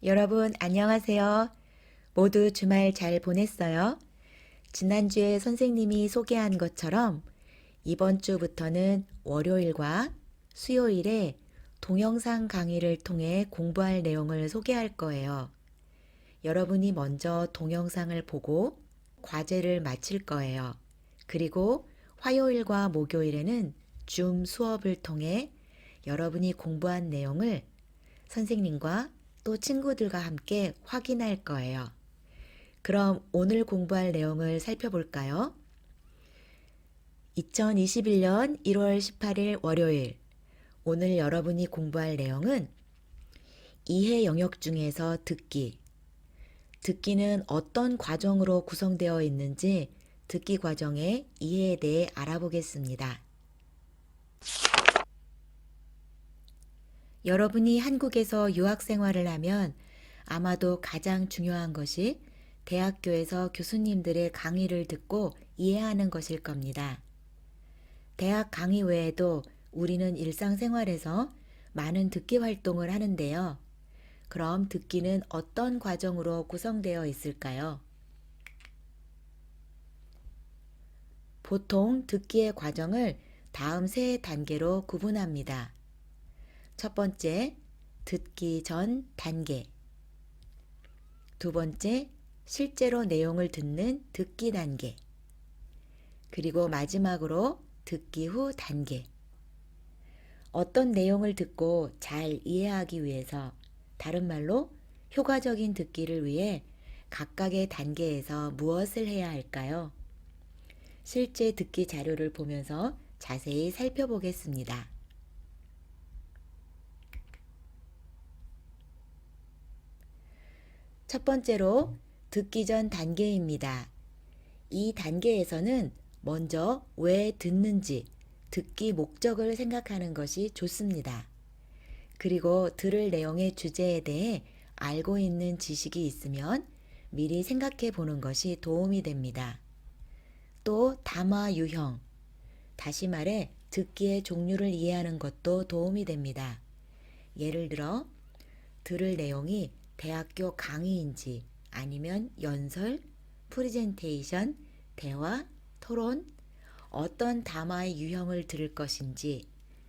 여러분, 안녕하세요. 모두 주말 잘 보냈어요? 지난주에 선생님이 소개한 것처럼 이번 주부터는 월요일과 수요일에 동영상 강의를 통해 공부할 내용을 소개할 거예요. 여러분이 먼저 동영상을 보고 과제를 마칠 거예요. 그리고 화요일과 목요일에는 줌 수업을 통해 여러분이 공부한 내용을 선생님과 또 친구들과 함께 확인할 거예요. 그럼 오늘 공부할 내용을 살펴볼까요? 2021년 1월 18일 월요일. 오늘 여러분이 공부할 내용은 이해 영역 중에서 듣기. 듣기는 어떤 과정으로 구성되어 있는지 듣기 과정의 이해에 대해 알아보겠습니다. 여러분이 한국에서 유학 생활을 하면 아마도 가장 중요한 것이 대학교에서 교수님들의 강의를 듣고 이해하는 것일 겁니다. 대학 강의 외에도 우리는 일상생활에서 많은 듣기 활동을 하는데요. 그럼 듣기는 어떤 과정으로 구성되어 있을까요? 보통 듣기의 과정을 다음 세 단계로 구분합니다. 첫 번째, 듣기 전 단계. 두 번째, 실제로 내용을 듣는 듣기 단계. 그리고 마지막으로 듣기 후 단계. 어떤 내용을 듣고 잘 이해하기 위해서, 다른 말로 효과적인 듣기를 위해 각각의 단계에서 무엇을 해야 할까요? 실제 듣기 자료를 보면서 자세히 살펴보겠습니다. 첫 번째로 듣기 전 단계입니다. 이 단계에서는 먼저 왜 듣는지, 듣기 목적을 생각하는 것이 좋습니다. 그리고 들을 내용의 주제에 대해 알고 있는 지식이 있으면 미리 생각해 보는 것이 도움이 됩니다. 또 담화 유형, 다시 말해 듣기의 종류를 이해하는 것도 도움이 됩니다. 예를 들어 들을 내용이 대학교 강의인지 아니면 연설, 프레젠테이션, 대화, 토론, 어떤 담화의 유형을 들을 것인지,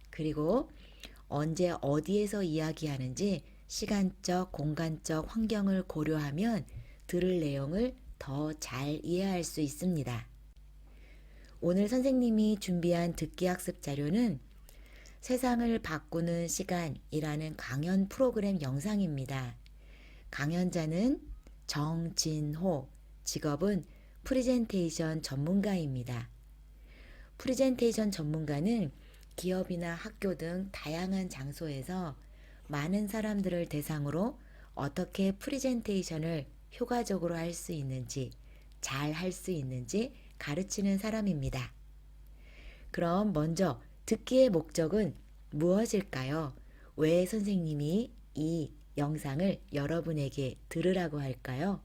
그리고 언제 어디에서 이야기하는지 시간적, 공간적 환경을 고려하면 들을 내용을 더 잘 이해할 수 있습니다. 오늘 선생님이 준비한 듣기 학습 자료는 세상을 바꾸는 시간이라는 강연 프로그램 영상입니다. 강연자는 정진호, 직업은 프레젠테이션 전문가입니다. 프레젠테이션 전문가는 기업이나 학교 등 다양한 장소에서 많은 사람들을 대상으로 어떻게 프레젠테이션을 효과적으로 할 수 있는지, 잘 할 수 있는지 가르치는 사람입니다. 그럼 먼저 듣기의 목적은 무엇일까요? 왜 선생님이 이 영상을 여러분에게 들으라고 할까요?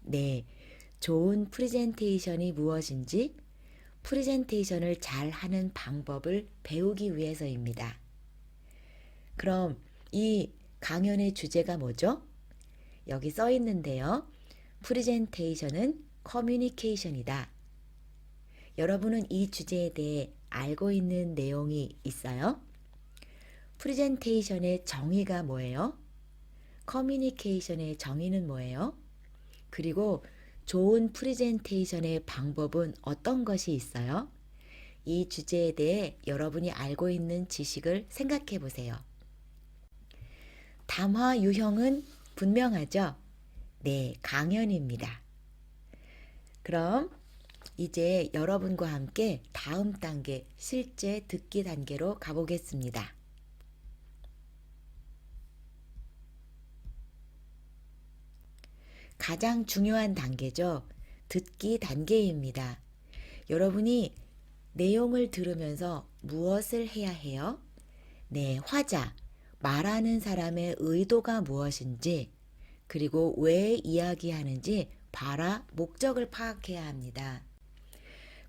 네, 좋은 프레젠테이션이 무엇인지, 프레젠테이션을 잘 하는 방법을 배우기 위해서입니다. 그럼 이 강연의 주제가 뭐죠? 여기 써 있는데요. 프레젠테이션은 커뮤니케이션이다. 여러분은 이 주제에 대해 알고 있는 내용이 있어요? 프레젠테이션의 정의가 뭐예요? 커뮤니케이션의 정의는 뭐예요? 그리고 좋은 프레젠테이션의 방법은 어떤 것이 있어요? 이 주제에 대해 여러분이 알고 있는 지식을 생각해 보세요. 담화 유형은 분명하죠? 네, 강연입니다. 그럼 이제 여러분과 함께 다음 단계, 실제 듣기 단계로 가보겠습니다. 가장 중요한 단계죠. 듣기 단계입니다. 여러분이 내용을 들으면서 무엇을 해야 해요? 네, 화자, 말하는 사람의 의도가 무엇인지, 그리고 왜 이야기하는지 봐라 목적을 파악해야 합니다.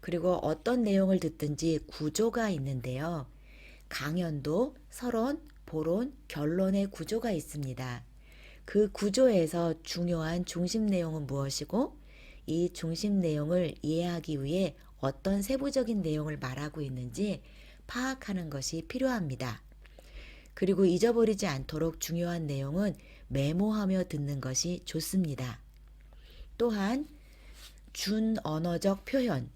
그리고 어떤 내용을 듣든지 구조가 있는데요. 강연도 서론, 보론, 결론의 구조가 있습니다. 그 구조에서 중요한 중심 내용은 무엇이고 이 중심 내용을 이해하기 위해 어떤 세부적인 내용을 말하고 있는지 파악하는 것이 필요합니다. 그리고 잊어버리지 않도록 중요한 내용은 메모하며 듣는 것이 좋습니다. 또한 준언어적 표현,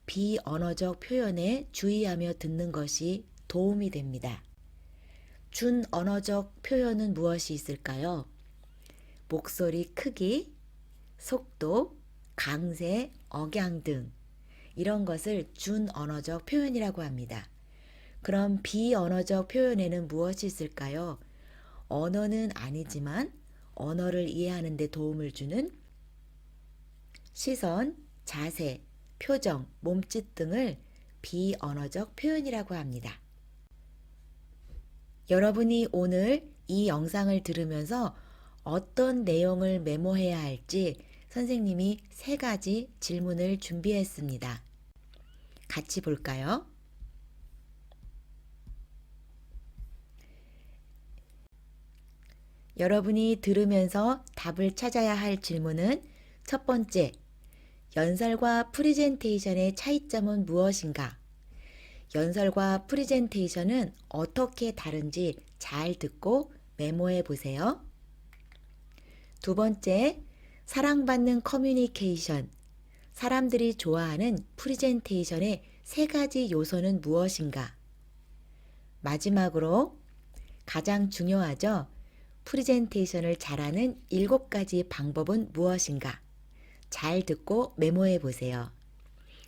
비언어적 표현에 주의하며 듣는 것이 도움이 됩니다. 준언어적 표현은 무엇이 있을까요? 목소리 크기, 속도, 강세, 억양 등 이런 것을 준언어적 표현이라고 합니다. 그럼 비언어적 표현에는 무엇이 있을까요? 언어는 아니지만 언어를 이해하는 데 도움을 주는 시선, 자세, 표정, 몸짓 등을 비언어적 표현이라고 합니다. 여러분이 오늘 이 영상을 들으면서 어떤 내용을 메모해야 할지 선생님이 3가지 질문을 준비했습니다. 같이 볼까요? 여러분이 들으면서 답을 찾아야 할 질문은 첫 번째, 연설과 프리젠테이션의 차이점은 무엇인가? 연설과 프리젠테이션은 어떻게 다른지 잘 듣고 메모해 보세요. 두 번째, 사랑받는 커뮤니케이션. 사람들이 좋아하는 프리젠테이션의 3가지 요소는 무엇인가? 마지막으로 가장 중요하죠. 프리젠테이션을 잘하는 7가지 방법은 무엇인가? 잘 듣고 메모해 보세요.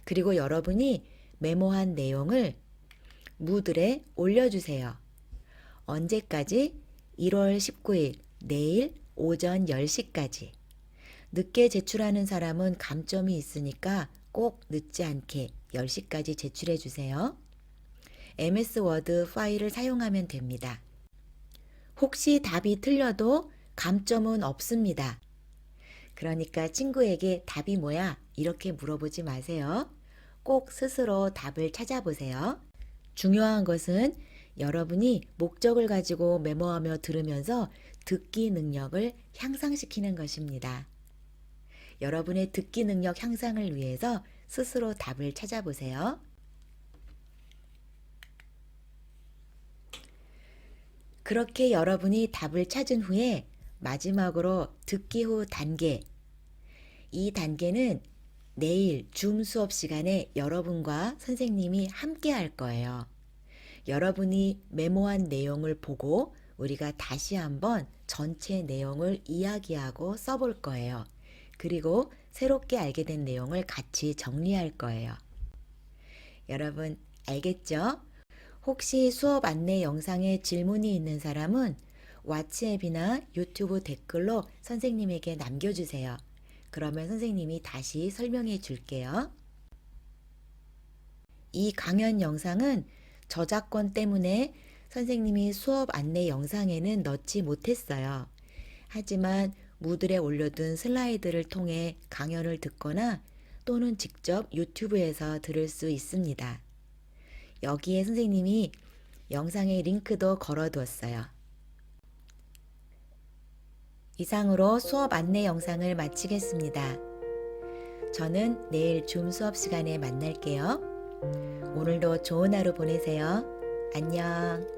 그리고 여러분이 메모한 내용을 무들에 올려주세요. 언제까지? 1월 19일, 내일 오전 10시까지. 늦게 제출하는 사람은 감점이 있으니까 꼭 늦지 않게 10시까지 제출해 주세요. MS 워드 파일을 사용하면 됩니다. 혹시 답이 틀려도 감점은 없습니다. 그러니까 친구에게 답이 뭐야? 이렇게 물어보지 마세요. 꼭 스스로 답을 찾아보세요. 중요한 것은 여러분이 목적을 가지고 메모하며 들으면서 듣기 능력을 향상시키는 것입니다. 여러분의 듣기 능력 향상을 위해서 스스로 답을 찾아보세요. 그렇게 여러분이 답을 찾은 후에 마지막으로 듣기 후 단계. 이 단계는 내일 줌 수업 시간에 여러분과 선생님이 함께 할 거예요. 여러분이 메모한 내용을 보고 우리가 다시 한번 전체 내용을 이야기하고 써볼 거예요. 그리고 새롭게 알게 된 내용을 같이 정리할 거예요. 여러분 알겠죠? 혹시 수업 안내 영상에 질문이 있는 사람은 왓츠앱이나 유튜브 댓글로 선생님에게 남겨주세요. 그러면 선생님이 다시 설명해 줄게요. 이 강연 영상은 저작권 때문에 선생님이 수업 안내 영상에는 넣지 못했어요. 하지만 무들에 올려둔 슬라이드를 통해 강연을 듣거나 또는 직접 유튜브에서 들을 수 있습니다. 여기에 선생님이 영상의 링크도 걸어두었어요. 이상으로 수업 안내 영상을 마치겠습니다. 저는 내일 줌 수업 시간에 만날게요. 오늘도 좋은 하루 보내세요. 안녕.